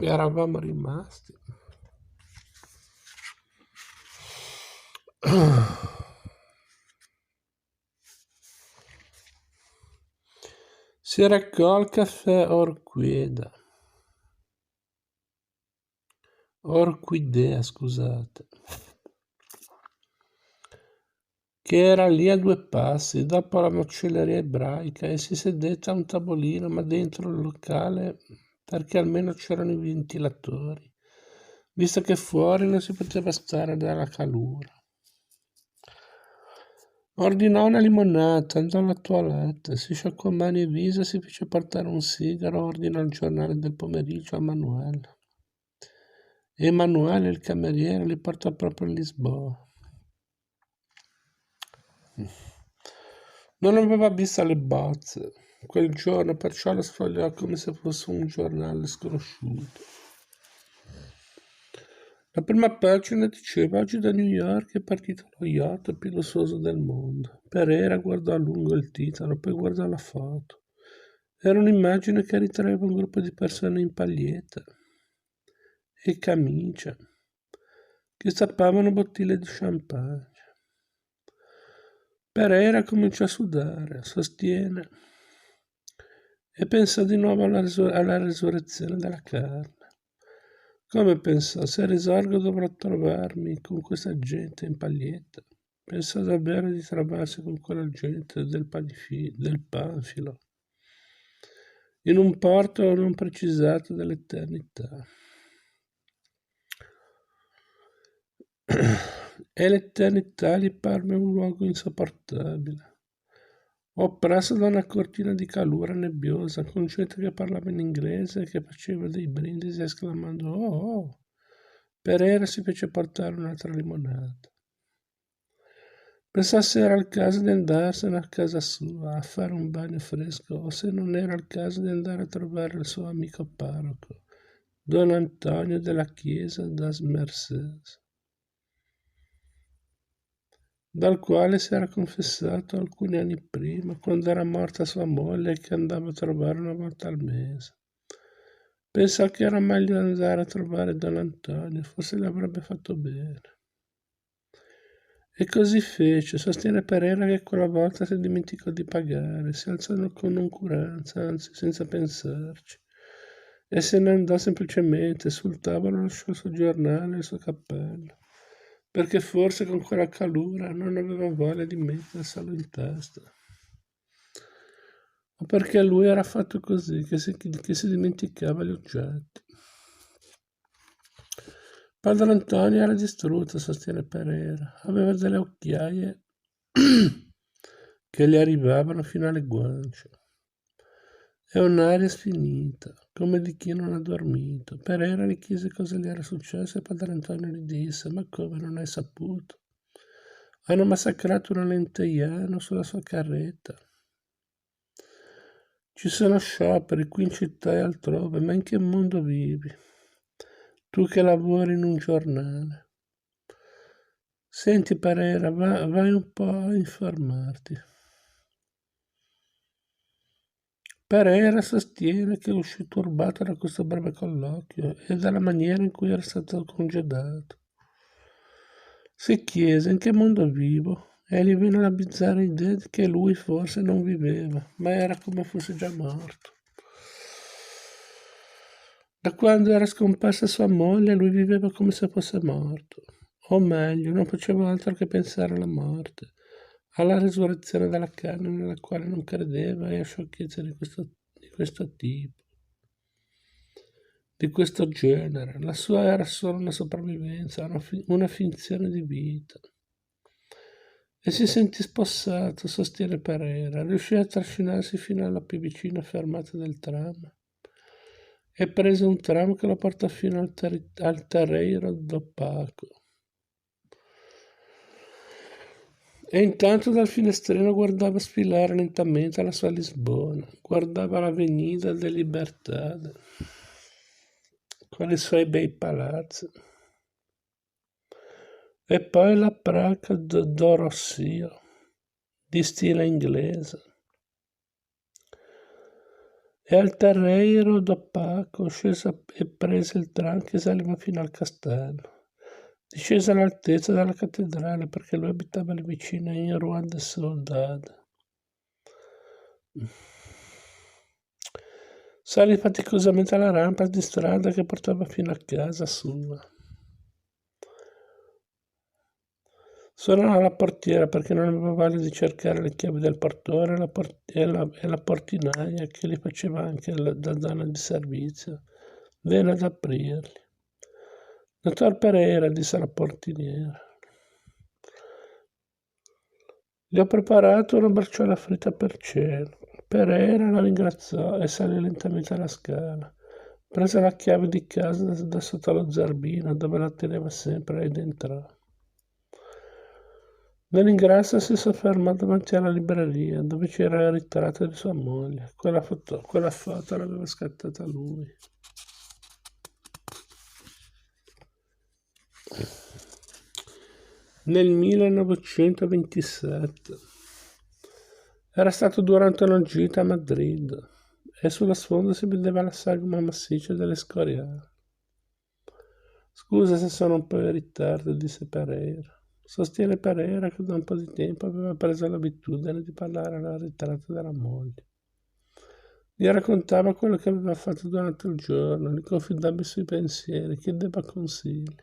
Eravamo rimasti. Si recò al caffè Orquidea, scusate, che era lì a 2 passi dopo la macelleria ebraica, e si sedette a un tavolino, ma dentro il locale, perché almeno c'erano i ventilatori, visto che fuori non si poteva stare dalla calura. Ordinò una limonata, andò alla toilette, si sciacquò mani e viso e si fece portare un sigaro. Ordinò il giornale del pomeriggio a Manuel. Emanuele, il cameriere, li portò proprio a Lisboa. Non aveva visto le bozze quel giorno, perciò lo sfogliò come se fosse un giornale sconosciuto. La prima pagina diceva: oggi da New York è partito lo yacht più lussuoso del mondo. Pereira guardò a lungo il titolo, poi guardò la foto. Era un'immagine che ritraeva un gruppo di persone in paglietta e camicia che stappavano bottiglie di champagne. Pereira cominciò a sudare, sostiene, e pensò di nuovo alla resurrezione della carne. Come pensò? Se risorgo dovrò trovarmi con questa gente in paglietta. Pensò davvero di trovarsi con quella gente del Panfilo, in un porto non precisato dell'eternità. E l'eternità gli parve un luogo insopportabile, oppresso da una cortina di calura nebbiosa, con gente che parlava in inglese e che faceva dei brindisi esclamando «Oh, oh!». Pereira si fece portare un'altra limonata. Pensò se era il caso di andarsene a casa sua a fare un bagno fresco, o se non era il caso di andare a trovare il suo amico parroco, Don Antonio della chiesa das Mercés, dal quale si era confessato alcuni anni prima, quando era morta sua moglie, che andava a trovare una volta al mese. Pensò che era meglio andare a trovare Don Antonio, forse le avrebbe fatto bene. E così fece. Sostiene Pereira che quella volta si dimenticò di pagare, si alzò con noncuranza, anzi senza pensarci, e se ne andò semplicemente. Sul tavolo lasciò il suo giornale e il suo cappello, perché forse con quella calura non aveva voglia di metterselo in testa, o perché lui era fatto così, che si dimenticava gli oggetti. Padre Antonio era distrutto, sostiene Pereira. Aveva delle occhiaie che gli arrivavano fino alle guance e un'aria sfinita, come di chi non ha dormito. Pereira gli chiese cosa gli era successo e Padre Antonio gli disse: ma come, non hai saputo? Hanno massacrato un alenteiano sulla sua carretta. Ci sono scioperi qui in città e altrove, ma in che mondo vivi? Tu che lavori in un giornale. Senti Pereira, vai un po' a informarti. Pereira sostiene che uscì turbato da questo breve colloquio e dalla maniera in cui era stato congedato. Si chiese in che mondo vivo e gli venne la bizzarra idea che lui forse non viveva, ma era come fosse già morto. Da quando era scomparsa sua moglie, lui viveva come se fosse morto. O meglio, non faceva altro che pensare alla morte, alla risurrezione della carne nella quale non credeva e a sciocchezze di questo tipo, di questo genere. La sua era solo una sopravvivenza, una finzione di vita. E si sentì spossato, sostiene Pereira, riuscì a trascinarsi fino alla più vicina fermata del tram e prese un tram che lo portò fino al Terreiro do Paco. E intanto dal finestrino guardava sfilare lentamente la sua Lisbona, guardava l'Avenida de Liberdade con i suoi bei palazzi, e poi la Praca do Rossio, di stile inglese, E al terreiro d'Oppaco scese e prese il tram che saliva fino al castello. Discese all'altezza della cattedrale perché lui abitava lì vicino in Rua de Soldado. Salì faticosamente alla rampa di strada che portava fino a casa sua. Suonò alla portiera perché non aveva voglia di cercare le chiavi del portone e la portinaia, che gli faceva anche da donna di servizio, venne ad aprirgli. Dottor Pereira, disse la portiniera. Gli ho preparato una bracciola fritta per cena. Pereira la ringraziò e salì lentamente alla scala. Prese la chiave di casa da sotto lo zerbino, dove la teneva sempre, ed entrò. Nell'ingresso si soffermò davanti alla libreria, dove c'era il ritratto di sua moglie. Quella foto l'aveva scattata lui. Nel 1927. Era stato durante una gita a Madrid e sullo sfondo si vedeva la sagoma massiccia dell'Escorial. Scusa se sono un po' in ritardo, disse Pereira. Sostiene Pereira che da un po' di tempo aveva preso l'abitudine di parlare al ritratto della moglie. Gli raccontava quello che aveva fatto durante il giorno, gli confidava i suoi pensieri, chiedeva consigli.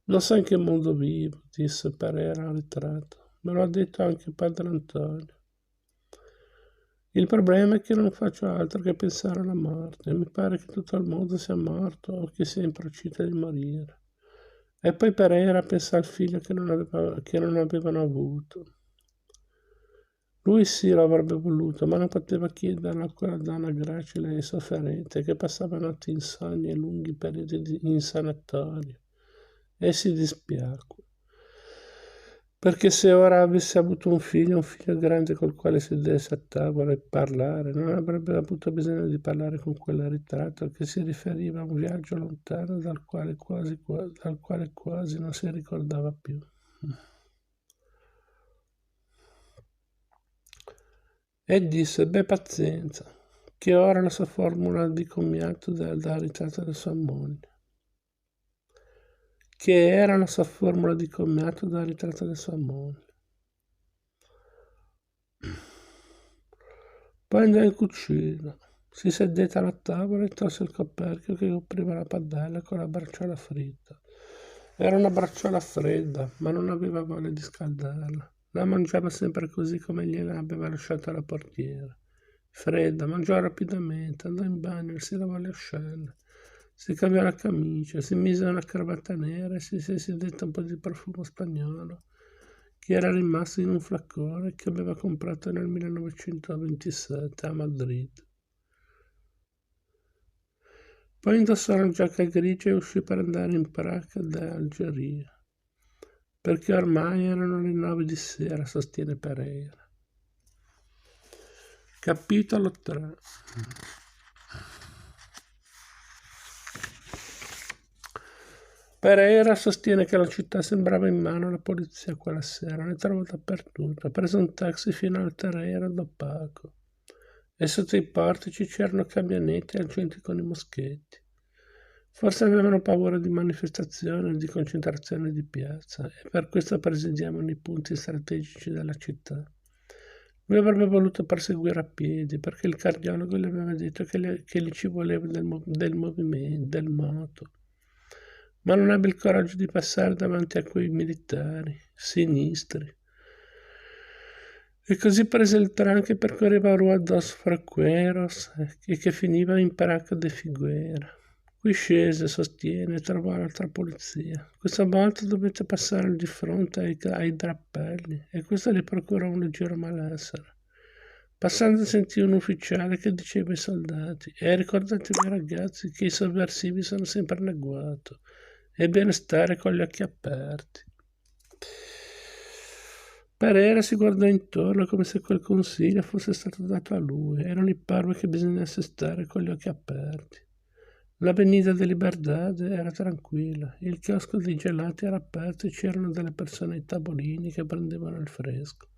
Non so in che mondo vivo, disse Pereira al ritratto. Me lo ha detto anche padre Antonio. Il problema è che non faccio altro che pensare alla morte, e mi pare che tutto il mondo sia morto o che sia in procinto di morire. E poi Pereira pensa al figlio che non avevano avuto. Lui sì lo avrebbe voluto, ma non poteva chiederlo a quella donna gracile e sofferente che passava notti insonni e lunghi periodi in sanatorio. E si dispiacque. Perché se ora avesse avuto un figlio grande col quale sedesse a tavola e parlare, non avrebbe avuto bisogno di parlare con quel ritratto che si riferiva a un viaggio lontano dal quale quasi non si ricordava più. E disse, pazienza, che ora la sua formula di commiato dal ritratto della sua moglie. Che era la sua formula di commiato dal ritratto della sua moglie. Poi andò in cucina, si sedette alla tavola e tolse il coperchio che copriva la padella con la bracciola fritta. Era una bracciola fredda, ma non aveva voglia di scaldarla. La mangiava sempre così come gliela aveva lasciata la portiera. Fredda, mangiò rapidamente, andò in bagno e si lavò le ascelle. Si cambiò la camicia, si mise una cravatta nera e si sedette un po' di profumo spagnolo che era rimasto in un flaccone che aveva comprato nel 1927 a Madrid. Poi indossò una giacca grigia e uscì per andare in Praga da Algeria, perché ormai erano le 9 di sera, sostiene Pereira. Capitolo 3. Pereira sostiene che la città sembrava in mano alla polizia quella sera, ne trovò dappertutto. Prese un taxi fino al terreno d'Oppaco e sotto i portici c'erano camionetti e agenti con i moschetti. Forse avevano paura di manifestazioni o di concentrazioni di piazza e per questo presidiavano i punti strategici della città. Lui avrebbe voluto perseguire a piedi perché il cardiologo gli aveva detto che gli ci voleva del movimento, del moto. Ma non ebbe il coraggio di passare davanti a quei militari sinistri. E così prese il tram che percorreva Rua dos Fraqueiros e che finiva in Praca de Figuera. Qui scese, sostiene, e trovò l'altra polizia. Questa volta dovette passare di fronte ai drappelli e questo gli procurò un leggero malessere. Passando sentì un ufficiale che diceva ai soldati: ricordatevi ragazzi che i sovversivi sono sempre in agguato. È bene stare con gli occhi aperti. Pereira si guardò intorno come se quel consiglio fosse stato dato a lui e non gli parve che bisognasse stare con gli occhi aperti. L'Avenida de Liberdad era tranquilla, il chiosco dei gelati era aperto e c'erano delle persone ai tavolini che prendevano il fresco.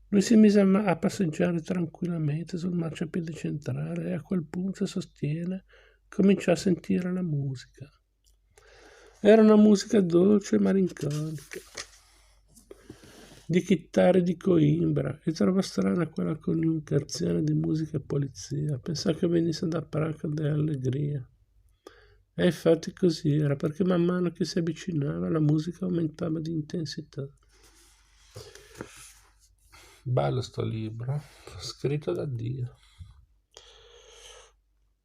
Lui si mise a passeggiare tranquillamente sul marciapiede centrale e a quel punto, sostiene, cominciò a sentire la musica. Era una musica dolce e malinconica, di chitarre di Coimbra, e trovò strana quella coniugazione di musica e polizia. Pensò che venisse da Praga e allegria. E infatti così era, perché man mano che si avvicinava la musica aumentava di intensità. Bello sto libro, scritto da Dio.